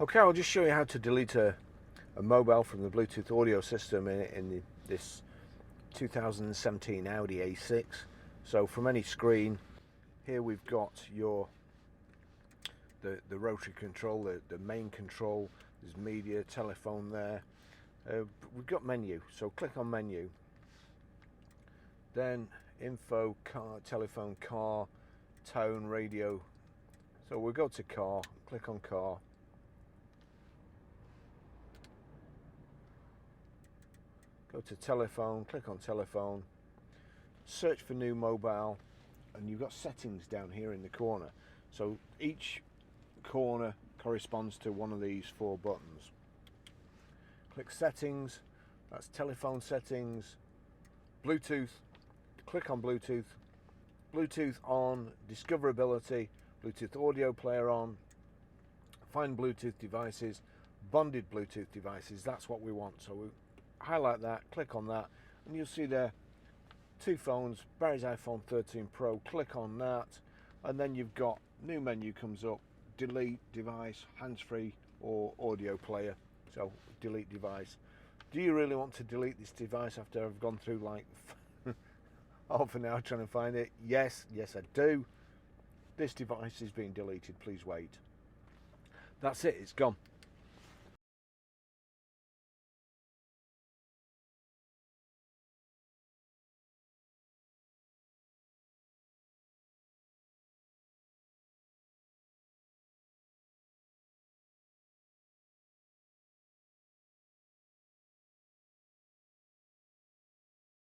Okay, I'll just show you how to delete a mobile from the Bluetooth audio system this 2017 Audi A6. So from any screen, here we've got the rotary control, the main control. There's media, telephone there. We've got menu, so click on menu. Then info, car, telephone, car, tone, radio. So we'll go to car, click on car. Go to telephone, click on telephone, search for new mobile, and you've got settings down here in the corner. So each corner corresponds to one of these four buttons. Click settings, that's telephone settings, Bluetooth, click on Bluetooth, Bluetooth on, discoverability, Bluetooth audio player on, find Bluetooth devices, bonded Bluetooth devices, that's what we want. So we highlight that, click on that, and you'll see there two phones, Barry's iPhone 13 Pro, click on that, and then you've got new menu comes up, delete device, hands-free or audio player. So delete device. Do you really want to delete this device after I've gone through like half an hour trying to find it? Yes I do. This device is being deleted, please wait. That's it, it's gone.